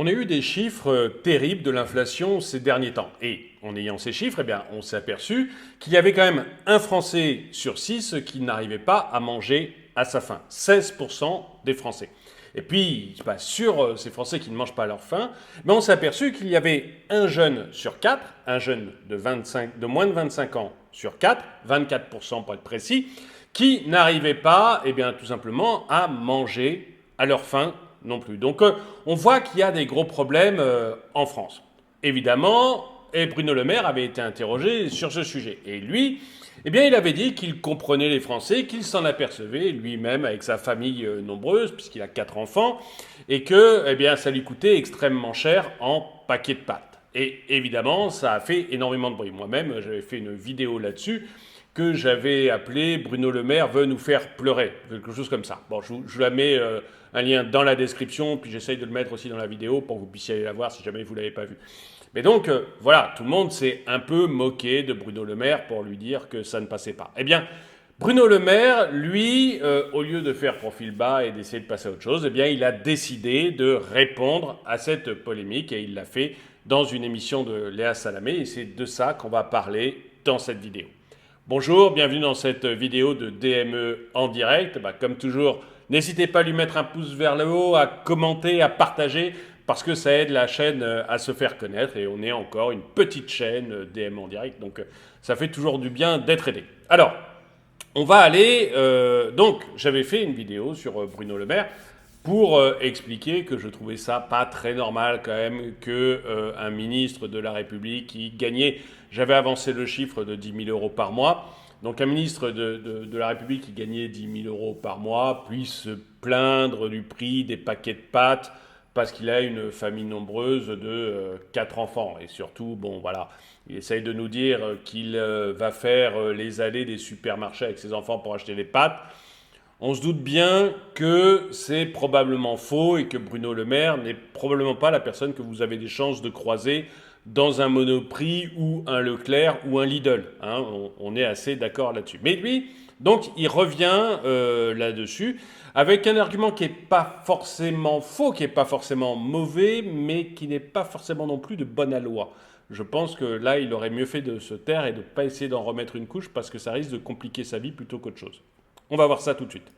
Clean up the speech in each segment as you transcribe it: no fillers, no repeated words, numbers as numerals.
On a eu des chiffres terribles de l'inflation ces derniers temps. Et en ayant ces chiffres, eh bien, on s'est aperçu qu'il y avait quand même un Français sur 6 qui n'arrivait pas à manger à sa faim. 16% des Français. Et puis, sur ces Français qui ne mangent pas à leur faim, mais on s'est aperçu qu'il y avait un jeune sur 4, un jeune de moins de 25 ans sur 4, 24% pour être précis, qui n'arrivait pas, eh bien, tout simplement, à manger à leur faim non plus. Donc on voit qu'il y a des gros problèmes en France. Évidemment, et Bruno Le Maire avait été interrogé sur ce sujet. Et lui, eh bien, il avait dit qu'il comprenait les Français, qu'il s'en apercevait lui-même avec sa famille nombreuse, puisqu'il a 4 enfants, et que eh bien, ça lui coûtait extrêmement cher en paquet de pâtes. Et évidemment, ça a fait énormément de bruit. Moi-même, j'avais fait une vidéo là-dessus que j'avais appelée Bruno Le Maire veut nous faire pleurer, quelque chose comme ça. Bon, je vous la mets un lien dans la description, puis j'essaye de le mettre aussi dans la vidéo pour que vous puissiez aller la voir si jamais vous ne l'avez pas vue. Mais donc, voilà, tout le monde s'est un peu moqué de Bruno Le Maire pour lui dire que ça ne passait pas. Eh bien, Bruno Le Maire, lui, au lieu de faire profil bas et d'essayer de passer à autre chose, eh bien, il a décidé de répondre à cette polémique et il l'a fait dans une émission de Léa Salamé et c'est de ça qu'on va parler dans cette vidéo. Bonjour, bienvenue dans cette vidéo de DME en direct. Comme toujours, n'hésitez pas à lui mettre un pouce vers le haut, à commenter, à partager, parce que ça aide la chaîne à se faire connaître. Et on est encore une petite chaîne DME en direct, donc ça fait toujours du bien d'être aidé. Alors, on va aller... donc, j'avais fait une vidéo sur Bruno Le Maire pour expliquer que je trouvais ça pas très normal quand même qu'un ministre de la République qui gagnait, j'avais avancé le chiffre de 10 000 euros par mois, donc un ministre de la République qui gagnait 10 000 euros par mois puisse se plaindre du prix des paquets de pâtes parce qu'il a une famille nombreuse de 4 enfants. Et surtout, bon voilà, il essaye de nous dire qu'il va faire les allées des supermarchés avec ses enfants pour acheter des pâtes. On se doute bien que c'est probablement faux et que Bruno Le Maire n'est probablement pas la personne que vous avez des chances de croiser dans un Monoprix ou un Leclerc ou un Lidl. Hein, on est assez d'accord là-dessus. Mais lui, donc, il revient là-dessus avec un argument qui n'est pas forcément faux, qui n'est pas forcément mauvais, mais qui n'est pas forcément non plus de bonne loi. Je pense que là, il aurait mieux fait de se taire et de ne pas essayer d'en remettre une couche parce que ça risque de compliquer sa vie plutôt qu'autre chose. On va voir ça tout de suite.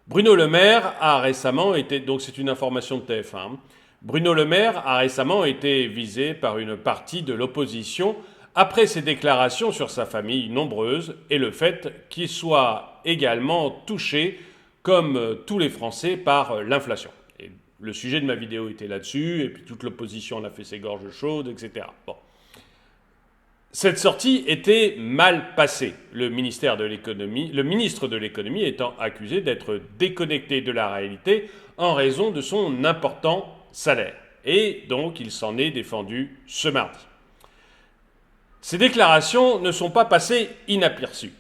Bruno Le Maire a récemment été, donc c'est une information de TF1, Bruno Le Maire a récemment été visé par une partie de l'opposition après ses déclarations sur sa famille nombreuse et le fait qu'il soit également touché, comme tous les Français, par l'inflation. Et le sujet de ma vidéo était là-dessus, et puis toute l'opposition en a fait ses gorges chaudes, etc. Bon. Cette sortie était mal passée, le ministre de l'économie étant accusé d'être déconnecté de la réalité en raison de son important salaire. Et donc il s'en est défendu ce mardi. Ces déclarations ne sont pas passées inaperçues.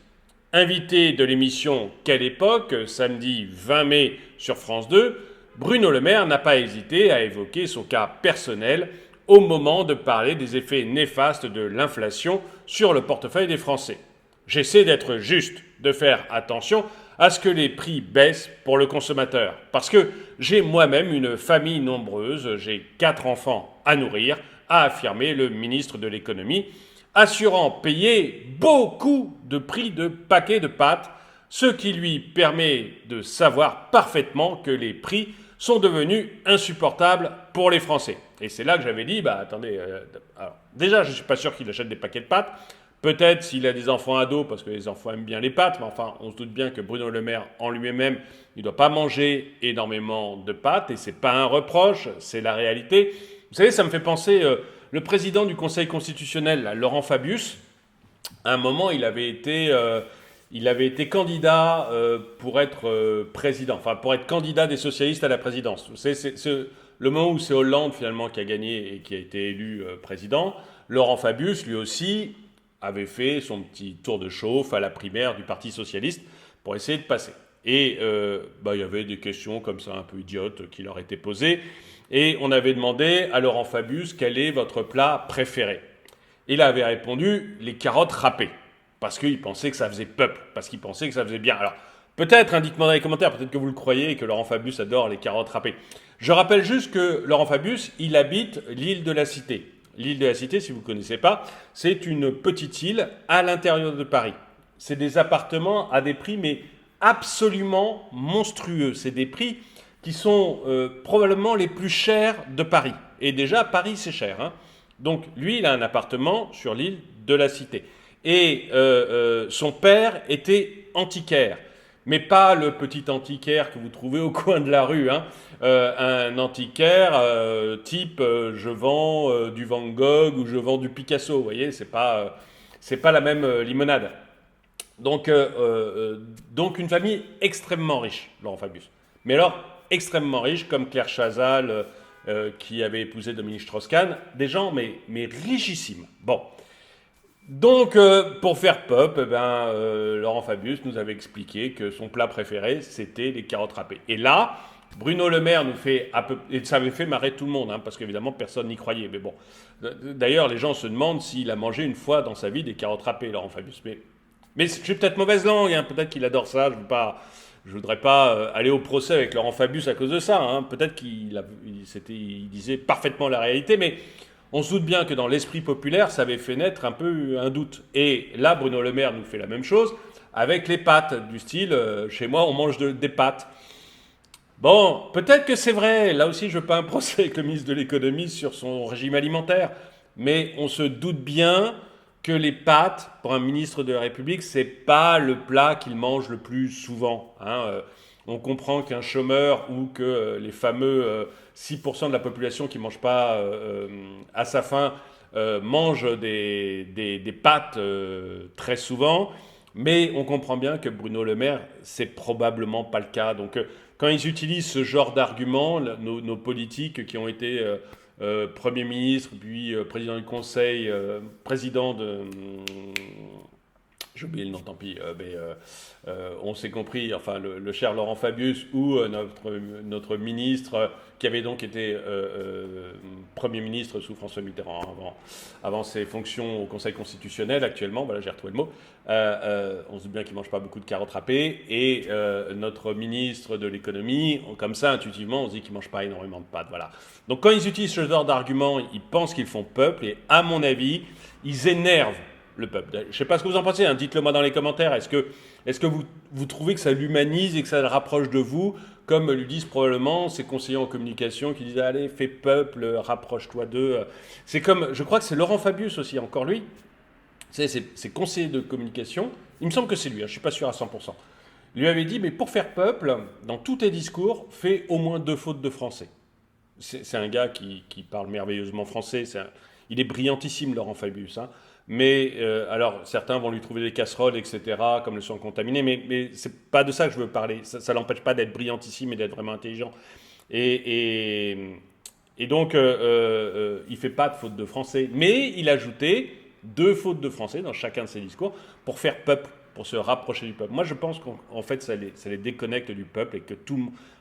Invité de l'émission Quelle époque, samedi 20 mai sur France 2, Bruno Le Maire n'a pas hésité à évoquer son cas personnel au moment de parler des effets néfastes de l'inflation sur le portefeuille des Français. J'essaie d'être juste, de faire attention à ce que les prix baissent pour le consommateur. Parce que j'ai moi-même une famille nombreuse, j'ai 4 enfants à nourrir, a affirmé le ministre de l'économie, assurant payer beaucoup de prix de paquets de pâtes, ce qui lui permet de savoir parfaitement que les prix sont devenus insupportables pour les Français. Et c'est là que j'avais dit, attendez, alors, déjà je ne suis pas sûr qu'il achète des paquets de pâtes, peut-être s'il a des enfants ados, parce que les enfants aiment bien les pâtes, mais enfin on se doute bien que Bruno Le Maire en lui-même, il ne doit pas manger énormément de pâtes, et ce n'est pas un reproche, c'est la réalité. Vous savez, ça me fait penser, le président du Conseil constitutionnel, là, Laurent Fabius, à un moment il avait été candidat pour être président, enfin pour être candidat des socialistes à la présidence. C'est le moment où c'est Hollande finalement qui a gagné et qui a été élu président. Laurent Fabius, lui aussi, avait fait son petit tour de chauffe à la primaire du Parti socialiste pour essayer de passer. Et il y avait des questions comme ça un peu idiotes qui leur étaient posées. Et on avait demandé à Laurent Fabius quel est votre plat préféré. Il avait répondu les carottes râpées. Parce qu'il pensait que ça faisait peuple, parce qu'il pensait que ça faisait bien. Alors, Peut-être, dites-moi dans les commentaires, peut-être que vous le croyez et que Laurent Fabius adore les carottes râpées. Je rappelle juste que Laurent Fabius, il habite l'île de la Cité. L'île de la Cité, si vous ne connaissez pas, c'est une petite île à l'intérieur de Paris. C'est des appartements à des prix, mais absolument monstrueux. C'est des prix qui sont probablement les plus chers de Paris. Et déjà, Paris, c'est cher, hein. Donc, lui, il a un appartement sur l'île de la Cité. Et son père était antiquaire. Mais pas le petit antiquaire que vous trouvez au coin de la rue, hein. Un antiquaire type je vends du Van Gogh ou je vends du Picasso, vous voyez, c'est pas la même limonade. Donc une famille extrêmement riche, Laurent Fabius. Mais alors, extrêmement riche, comme Claire Chazal, qui avait épousé Dominique Strauss-Kahn, des gens mais richissimes. Bon. Donc, pour faire pop, Laurent Fabius nous avait expliqué que son plat préféré, c'était les carottes râpées. Et là, Bruno Le Maire nous fait et ça avait fait marrer tout le monde, hein, parce qu'évidemment, personne n'y croyait. Mais bon, d'ailleurs, les gens se demandent s'il a mangé une fois dans sa vie des carottes râpées, Laurent Fabius. Mais j'ai peut-être mauvaise langue, hein, peut-être qu'il adore ça, je voudrais pas aller au procès avec Laurent Fabius à cause de ça, hein. Peut-être qu'il disait parfaitement la réalité, mais on se doute bien que dans l'esprit populaire, ça avait fait naître un peu un doute. Et là, Bruno Le Maire nous fait la même chose avec les pâtes, du style chez moi, on mange des pâtes. Bon, peut-être que c'est vrai. Là aussi, je veux pas un procès avec le ministre de l'économie sur son régime alimentaire. Mais on se doute bien que les pâtes, pour un ministre de la République, c'est pas le plat qu'il mange le plus souvent, hein. On comprend qu'un chômeur ou que les fameux 6% de la population qui ne mange pas à sa faim mangent des pâtes très souvent. Mais on comprend bien que Bruno Le Maire, c'est probablement pas le cas. Donc quand ils utilisent ce genre d'arguments, nos politiques qui ont été Premier ministre, puis président du Conseil, président de... j'ai oublié le nom, tant pis, on s'est compris, enfin le cher Laurent Fabius ou notre ministre qui avait donc été Premier ministre sous François Mitterrand avant ses fonctions au Conseil constitutionnel actuellement, voilà j'ai retrouvé le mot, on se dit bien qu'il ne mange pas beaucoup de carottes râpées, et notre ministre de l'économie, comme ça intuitivement on se dit qu'il ne mange pas énormément de pâtes, voilà. Donc quand ils utilisent ce genre d'arguments, ils pensent qu'ils font peuple, et à mon avis, ils énervent le peuple. Je ne sais pas ce que vous en pensez, hein. Dites-le moi dans les commentaires. Est-ce que vous trouvez que ça l'humanise et que ça le rapproche de vous, comme le disent probablement ces conseillers en communication qui disent allez, fais peuple, rapproche-toi d'eux. C'est comme, je crois que c'est Laurent Fabius aussi, encore lui. C'est conseiller de communication. Il me semble que c'est lui, hein, je ne suis pas sûr à 100%. Il lui avait dit, mais pour faire peuple, dans tous tes discours, fais au moins 2 fautes de français. C'est un gars qui parle merveilleusement français. Il est brillantissime, Laurent Fabius, hein. Mais alors, certains vont lui trouver des casseroles, etc., comme le sang contaminé, mais c'est pas de ça que je veux parler. Ça l'empêche pas d'être brillantissime et d'être vraiment intelligent. Et donc, il fait pas de faute de français, mais il ajoutait 2 fautes de français dans chacun de ses discours pour faire peuple, pour se rapprocher du peuple. Moi, je pense qu'en fait, ça les déconnecte du peuple et que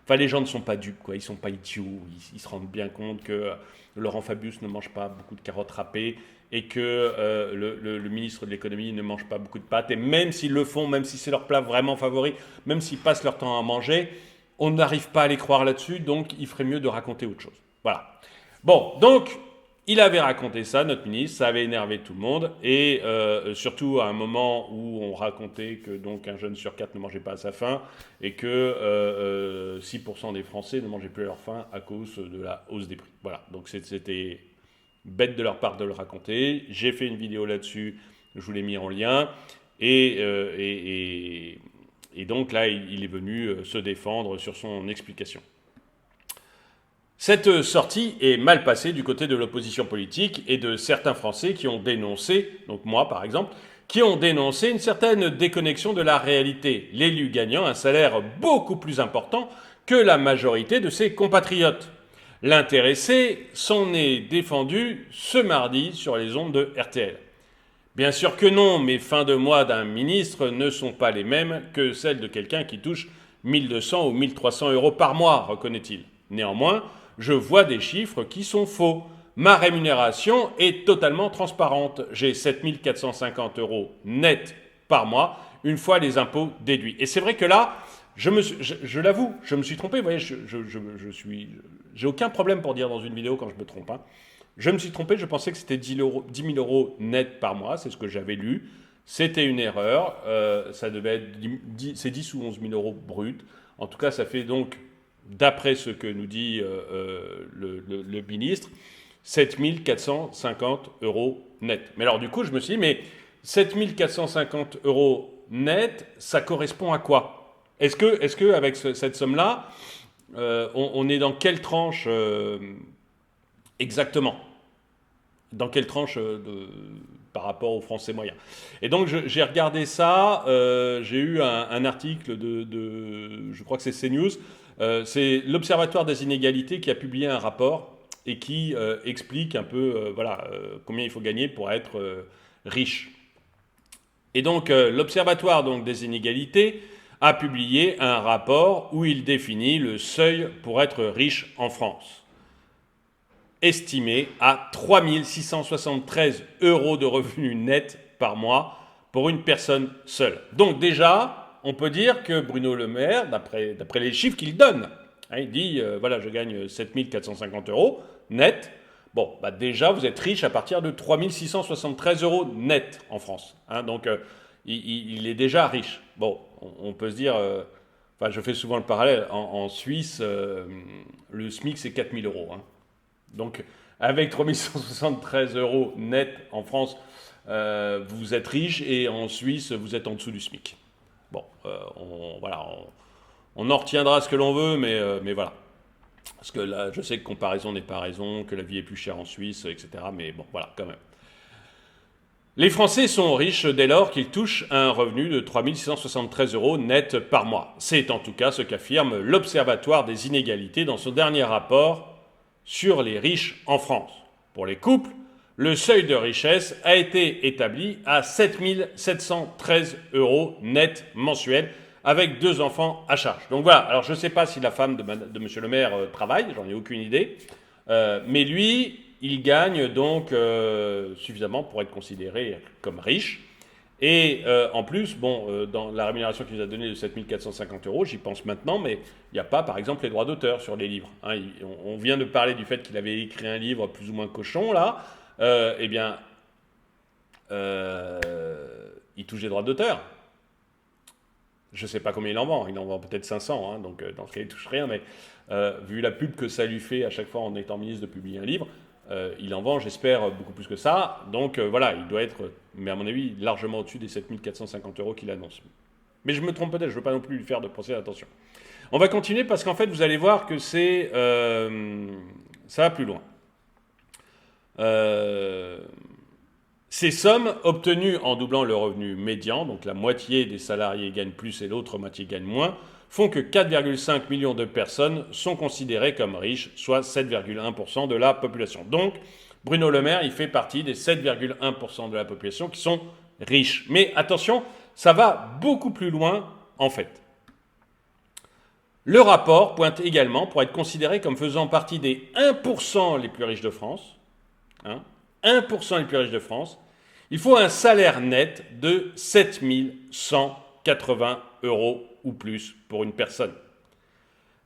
enfin, les gens ne sont pas dupes, quoi. Ils sont pas idiots. Ils se rendent bien compte que Laurent Fabius ne mange pas beaucoup de carottes râpées et que le ministre de l'économie ne mange pas beaucoup de pâtes. Et même s'ils le font, même si c'est leur plat vraiment favori, même s'ils passent leur temps à manger, on n'arrive pas à les croire là-dessus, donc il ferait mieux de raconter autre chose. Voilà. Bon, donc, il avait raconté ça, notre ministre, ça avait énervé tout le monde, et surtout à un moment où on racontait que donc un jeune sur 4 ne mangeait pas à sa faim, et que 6% des Français ne mangeaient plus à leur faim à cause de la hausse des prix. Voilà, donc c'était bête de leur part de le raconter. J'ai fait une vidéo là-dessus, je vous l'ai mis en lien, et donc là, il est venu se défendre sur son explication. Cette sortie est mal passée du côté de l'opposition politique et de certains Français qui ont dénoncé, donc moi par exemple, qui ont dénoncé une certaine déconnexion de la réalité, l'élu gagnant un salaire beaucoup plus important que la majorité de ses compatriotes. L'intéressé s'en est défendu ce mardi sur les ondes de RTL. Bien sûr que non, mais fins de mois d'un ministre ne sont pas les mêmes que celles de quelqu'un qui touche 1200 ou 1300 euros par mois, reconnaît-il. Néanmoins, je vois des chiffres qui sont faux. Ma rémunération est totalement transparente. J'ai 7 450 euros net par mois, une fois les impôts déduits. Et c'est vrai que là, je l'avoue, je me suis trompé. Vous voyez, j'ai aucun problème pour dire dans une vidéo quand je me trompe. Hein. Je me suis trompé, je pensais que c'était 10 000 euros net par mois, c'est ce que j'avais lu. C'était une erreur, ça devait être 10 ou 11 000 euros bruts. En tout cas, ça fait donc, d'après ce que nous dit le ministre, 7 450 euros net. Mais alors du coup, je me suis dit, mais 7 450 euros net, ça correspond à quoi? Est-ce que avec cette somme-là, on est dans quelle tranche exactement? Dans quelle tranche par rapport aux Français moyens? Et donc j'ai regardé ça, j'ai eu un article je crois que c'est CNews, c'est l'Observatoire des inégalités qui a publié un rapport et qui explique un peu combien il faut gagner pour être riche. Et donc l'Observatoire donc, des inégalités a publié un rapport où il définit le seuil pour être riche en France, estimé à 3 673 euros de revenus nets par mois pour une personne seule. Donc déjà, on peut dire que Bruno Le Maire, d'après les chiffres qu'il donne, hein, il dit, voilà, je gagne 7 450 euros net. Bon, bah déjà, vous êtes riche à partir de 3 673 euros net en France. Hein, donc, il est déjà riche. Bon, on peut se dire... je fais souvent le parallèle. En Suisse, le SMIC, c'est 4 000 euros. Hein. Donc, avec 3 173 euros net en France, vous êtes riche et en Suisse, vous êtes en dessous du SMIC. Bon, on en retiendra ce que l'on veut, mais voilà. Parce que là, je sais que comparaison n'est pas raison, que la vie est plus chère en Suisse, etc. Mais bon, voilà, quand même. Les Français sont riches dès lors qu'ils touchent un revenu de 3 673 euros net par mois. C'est en tout cas ce qu'affirme l'Observatoire des inégalités dans son dernier rapport sur les riches en France. Pour les couples, le seuil de richesse a été établi à 7 713 euros net mensuels avec 2 enfants à charge. Donc voilà, alors je ne sais pas si la femme de M. Le Maire travaille, j'en ai aucune idée, mais lui, il gagne donc suffisamment pour être considéré comme riche. Et en plus, dans la rémunération qu'il nous a donnée de 7 450 euros, j'y pense maintenant, mais il n'y a pas, par exemple, les droits d'auteur sur les livres. Hein, on vient de parler du fait qu'il avait écrit un livre plus ou moins cochon, là. Il touche des droits d'auteur. Je ne sais pas combien il en vend peut-être 500, hein, donc dans ce cas, il ne touche rien, mais vu la pub que ça lui fait à chaque fois en étant ministre de publier un livre, il en vend, j'espère, beaucoup plus que ça. Donc voilà, il doit être, mais à mon avis, largement au-dessus des 7 450 euros qu'il annonce. Mais je me trompe peut-être, je ne veux pas non plus lui faire de penser attention. On va continuer parce qu'en fait, vous allez voir que ça va plus loin. Ces sommes obtenues en doublant le revenu médian, donc la moitié des salariés gagnent plus et l'autre moitié gagne moins, font que 4,5 millions de personnes sont considérées comme riches, soit 7,1% de la population. Donc, Bruno Le Maire, il fait partie des 7,1% de la population qui sont riches. Mais attention, ça va beaucoup plus loin en fait. Le rapport pointe également pour être considéré comme faisant partie des 1% les plus riches de France, 1% les plus riches de France, il faut un salaire net de 7 180 euros ou plus pour une personne.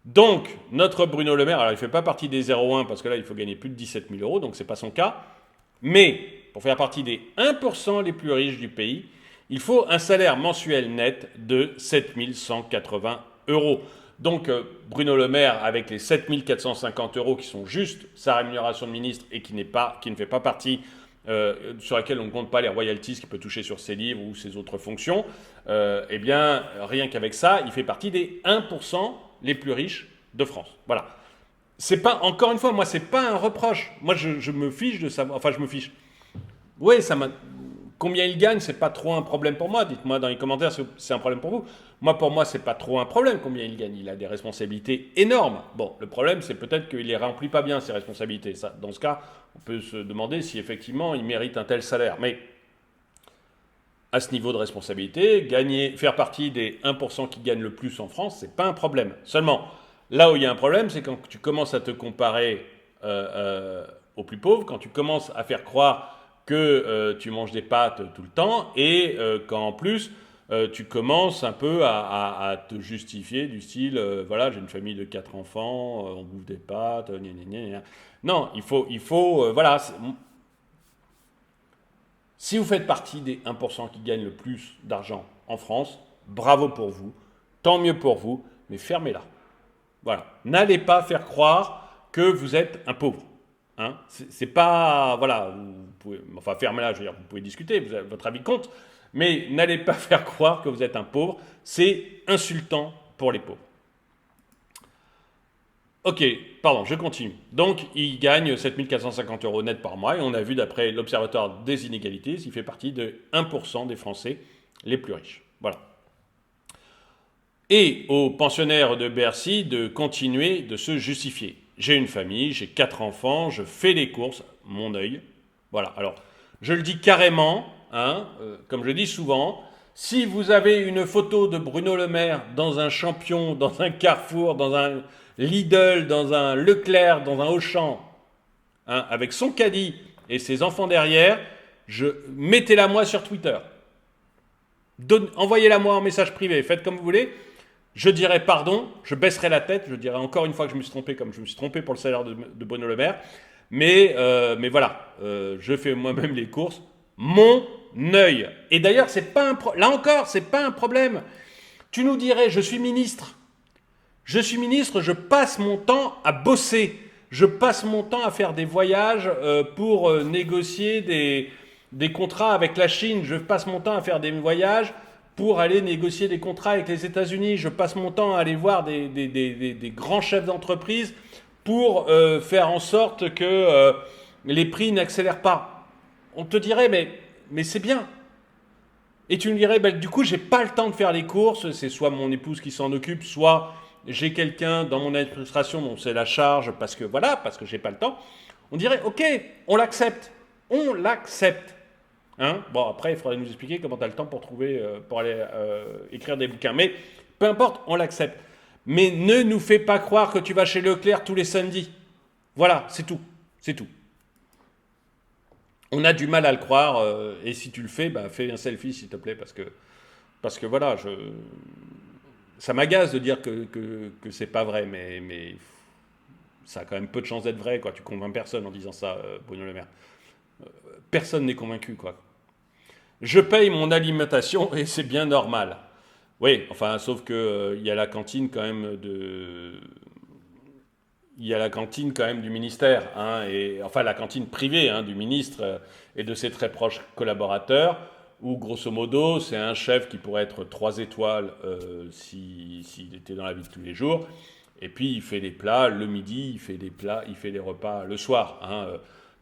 Donc, notre Bruno Le Maire, alors il ne fait pas partie des 0,1 parce que là, il faut gagner plus de 17 000 euros, donc ce n'est pas son cas. Mais, pour faire partie des 1% les plus riches du pays, il faut un salaire mensuel net de 7 180 euros. Donc, Bruno Le Maire, avec les 7 450 euros qui sont juste sa rémunération de ministre et qui ne fait pas partie, sur laquelle on ne compte pas les royalties qu'il peut toucher sur ses livres ou ses autres fonctions, eh bien, rien qu'avec ça, il fait partie des 1% les plus riches de France. Voilà. C'est pas, encore une fois, moi, c'est pas un reproche. Moi, je me fiche de savoir. Enfin, je me fiche. Oui, combien il gagne, c'est pas trop un problème pour moi. Dites-moi dans les commentaires si c'est un problème pour vous. Moi, pour moi, c'est pas trop un problème combien il gagne. Il a des responsabilités énormes. Bon, le problème, c'est peut-être qu'il les remplit pas bien, ces responsabilités. Ça, dans ce cas, on peut se demander si effectivement il mérite un tel salaire. Mais à ce niveau de responsabilité, faire partie des 1% qui gagnent le plus en France, c'est pas un problème. Seulement, là où il y a un problème, c'est quand tu commences à te comparer aux plus pauvres, quand tu commences à faire croire que tu manges des pâtes tout le temps et qu'en plus, tu commences un peu à te justifier du style, voilà, j'ai une famille de 4 enfants, on bouffe des pâtes, gna gna gna gna. Non, voilà. Si vous faites partie des 1% qui gagnent le plus d'argent en France, bravo pour vous, tant mieux pour vous, mais fermez-la. Voilà. N'allez pas faire croire que vous êtes un pauvre. Hein, c'est pas. Voilà. Vous pouvez, enfin, fermez-la, je veux dire, vous pouvez discuter, votre avis compte, mais n'allez pas faire croire que vous êtes un pauvre. C'est insultant pour les pauvres. Ok, pardon, je continue. Donc, il gagne 7 450 euros net par mois et on a vu, d'après l'Observatoire des inégalités, il fait partie de 1% des Français les plus riches. Voilà. Et aux pensionnaires de Bercy de continuer de se justifier. J'ai une famille, j'ai 4 enfants, je fais les courses, mon œil. Voilà, alors, je le dis carrément, hein, comme je le dis souvent, si vous avez une photo de Bruno Le Maire dans un Champion, dans un Carrefour, dans un Lidl, dans un Leclerc, dans un Auchan, hein, avec son caddie et ses enfants derrière, mettez-la moi sur Twitter. Envoyez-la moi en message privé, faites comme vous voulez. Je dirai pardon, je baisserai la tête, je dirai encore une fois que je me suis trompé, comme je me suis trompé pour le salaire de Bruno Le Maire. Mais voilà, je fais moi-même les courses. Mon œil. Et d'ailleurs, là encore, c'est pas un problème. Tu nous dirais, je suis ministre. Je suis ministre, je passe mon temps à bosser. Je passe mon temps à faire des voyages pour négocier des contrats avec la Chine. Je passe mon temps à faire des voyages pour aller négocier des contrats avec les États-Unis. Je passe mon temps à aller voir des grands chefs d'entreprise pour faire en sorte que les prix n'accélèrent pas. On te dirait, mais c'est bien. Et tu me dirais, du coup, j'ai pas le temps de faire les courses. C'est soit mon épouse qui s'en occupe, soit j'ai quelqu'un dans mon administration dont c'est la charge parce que j'ai pas le temps. On dirait, ok, on l'accepte. On l'accepte. Hein, bon, après, il faudrait nous expliquer comment tu as le temps pour aller écrire des bouquins. Mais peu importe, on l'accepte. Mais ne nous fais pas croire que tu vas chez Leclerc tous les samedis. Voilà, c'est tout. C'est tout. On a du mal à le croire. Et si tu le fais, fais un selfie, s'il te plaît. Parce que voilà, ça m'agace de dire que c'est pas vrai. Mais ça a quand même peu de chances d'être vrai. Quoi. Tu convaincs personne en disant ça, Bruno Le Maire. Personne n'est convaincu, quoi. Je paye mon alimentation et c'est bien normal. Oui, enfin, sauf que il y a la cantine quand même il y a la cantine quand même du ministère, hein, et enfin la cantine privée du ministre et de ses très proches collaborateurs, où grosso modo c'est un chef qui pourrait être 3 étoiles s'il était dans la vie de tous les jours. Et puis il fait les plats le midi, il fait les repas le soir. Hein.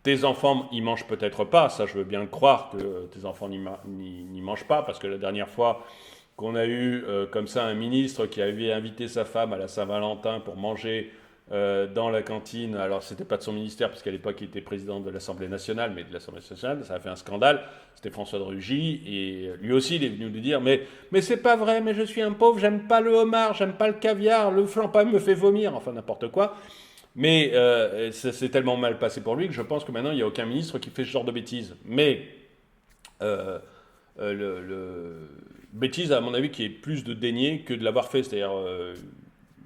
Tes enfants, ils mangent peut-être pas, ça je veux bien le croire que tes enfants n'y mangent pas, parce que la dernière fois qu'on a eu comme ça un ministre qui avait invité sa femme à la Saint-Valentin pour manger dans la cantine, alors c'était pas de son ministère, parce qu'à l'époque il était président de l'Assemblée nationale, mais de l'Assemblée nationale, ça a fait un scandale, c'était François de Rugy, et lui aussi il est venu lui dire, mais c'est pas vrai, mais je suis un pauvre, j'aime pas le homard, j'aime pas le caviar, le champagne me fait vomir, enfin n'importe quoi. Mais ça s'est tellement mal passé pour lui que je pense que maintenant, il n'y a aucun ministre qui fait ce genre de bêtises. Mais bêtise, à mon avis, qui est plus de dénier que de l'avoir fait. C'est-à-dire,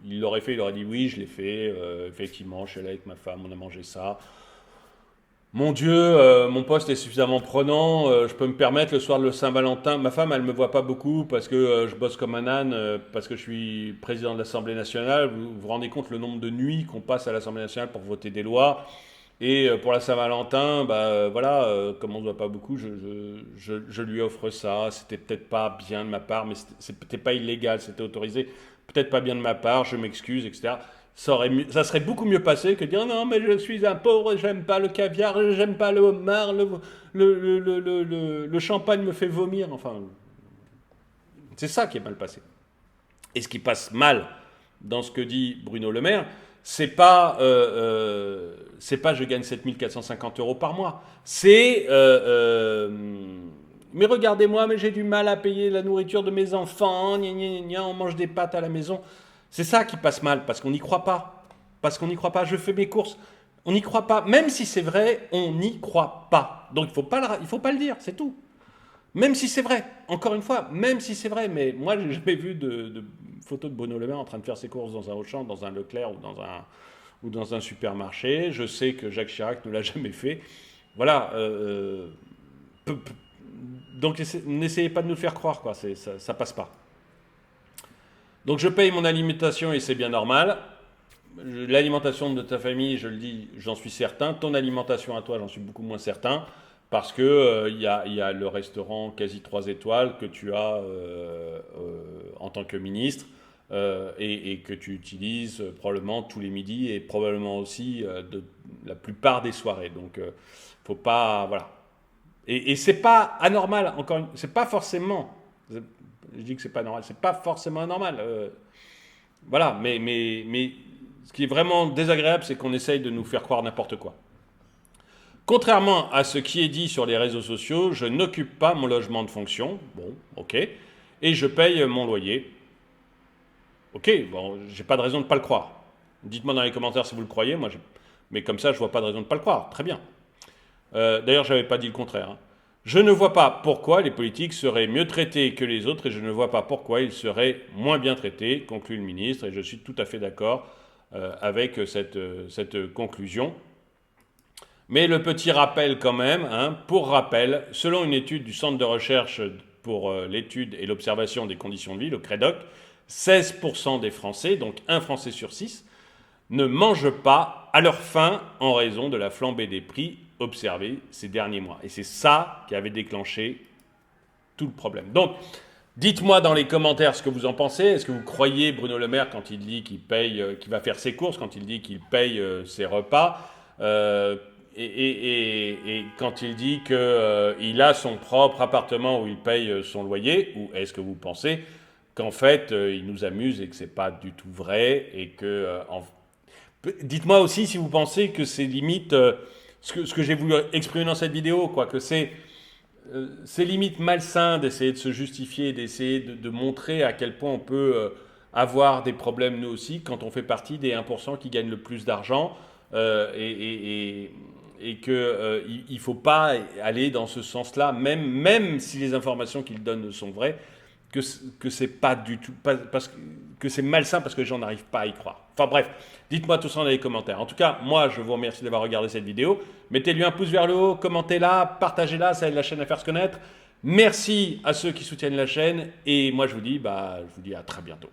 il l'aurait fait, il aurait dit oui, je l'ai fait, effectivement, je suis allé avec ma femme, on a mangé ça. Mon Dieu, mon poste est suffisamment prenant, je peux me permettre le soir de le Saint-Valentin. Ma femme, elle ne me voit pas beaucoup parce que je bosse comme un âne, parce que je suis président de l'Assemblée nationale. Vous vous rendez compte le nombre de nuits qu'on passe à l'Assemblée nationale pour voter des lois. Et pour la Saint-Valentin, voilà, comme on ne se voit pas beaucoup, je lui offre ça. C'était peut-être pas bien de ma part, mais c'était pas illégal, c'était autorisé. Peut-être pas bien de ma part, je m'excuse, etc. Ça serait beaucoup mieux passé que de dire non, mais je suis un pauvre, j'aime pas le caviar, j'aime pas le homard, le champagne me fait vomir. Enfin, c'est ça qui est mal passé. Et ce qui passe mal dans ce que dit Bruno Le Maire, c'est pas je gagne 7 450 euros par mois. C'est mais regardez-moi, mais j'ai du mal à payer la nourriture de mes enfants, gna, gna, gna, on mange des pâtes à la maison. C'est ça qui passe mal, parce qu'on n'y croit pas. Parce qu'on n'y croit pas. Je fais mes courses. On n'y croit pas. Même si c'est vrai, on n'y croit pas. Donc il faut pas le dire, c'est tout. Même si c'est vrai, encore une fois, même si c'est vrai, mais moi, j'ai jamais vu de photos de Bruno Le Maire en train de faire ses courses dans un Auchan, dans un Leclerc ou dans un supermarché. Je sais que Jacques Chirac ne l'a jamais fait. Voilà. Donc, n'essayez pas de nous le faire croire, quoi. Ça passe pas. Donc, je paye mon alimentation et c'est bien normal. L'alimentation de ta famille, je le dis, j'en suis certain. Ton alimentation à toi, j'en suis beaucoup moins certain. Parce que y a le restaurant quasi 3 étoiles que tu as en tant que ministre et que tu utilises probablement tous les midis et probablement aussi de la plupart des soirées. Donc, faut pas, voilà. Et c'est pas anormal. C'est pas forcément. Je dis que c'est pas normal. C'est pas forcément anormal. Voilà. Mais ce qui est vraiment désagréable, c'est qu'on essaye de nous faire croire n'importe quoi. Contrairement à ce qui est dit sur les réseaux sociaux, je n'occupe pas mon logement de fonction. Bon, ok. Et je paye mon loyer. Ok, bon, j'ai pas de raison de ne pas le croire. Dites-moi dans les commentaires si vous le croyez. Mais comme ça, je vois pas de raison de ne pas le croire. Très bien. D'ailleurs, j'avais pas dit le contraire. Hein. Je ne vois pas pourquoi les politiques seraient mieux traités que les autres et je ne vois pas pourquoi ils seraient moins bien traités, conclut le ministre. Et je suis tout à fait d'accord avec cette conclusion. Mais le petit rappel quand même, hein, pour rappel, selon une étude du Centre de recherche pour l'étude et l'observation des conditions de vie, le CREDOC, 16% des Français, donc un Français sur 6, ne mangent pas à leur faim en raison de la flambée des prix observée ces derniers mois. Et c'est ça qui avait déclenché tout le problème. Donc, dites-moi dans les commentaires ce que vous en pensez. Est-ce que vous croyez Bruno Le Maire quand il dit qu'il va faire ses courses, quand il dit qu'il paye ses repas et quand il dit qu'il a son propre appartement où il paye son loyer, ou est-ce que vous pensez qu'en fait il nous amuse et que c'est pas du tout vrai et que dites-moi aussi si vous pensez que c'est limite ce que j'ai voulu exprimer dans cette vidéo, quoi, que c'est limite malsain d'essayer de se justifier, d'essayer de montrer à quel point on peut avoir des problèmes nous aussi quand on fait partie des 1% qui gagnent le plus d'argent et qu'il ne faut pas aller dans ce sens-là, même si les informations qu'il donne sont vraies, que c'est pas du tout, que c'est malsain parce que les gens n'arrivent pas à y croire. Enfin bref, dites-moi tout ça dans les commentaires. En tout cas, moi je vous remercie d'avoir regardé cette vidéo. Mettez-lui un pouce vers le haut, commentez-la, partagez-la, ça aide la chaîne à faire se connaître. Merci à ceux qui soutiennent la chaîne et moi je vous dis à très bientôt.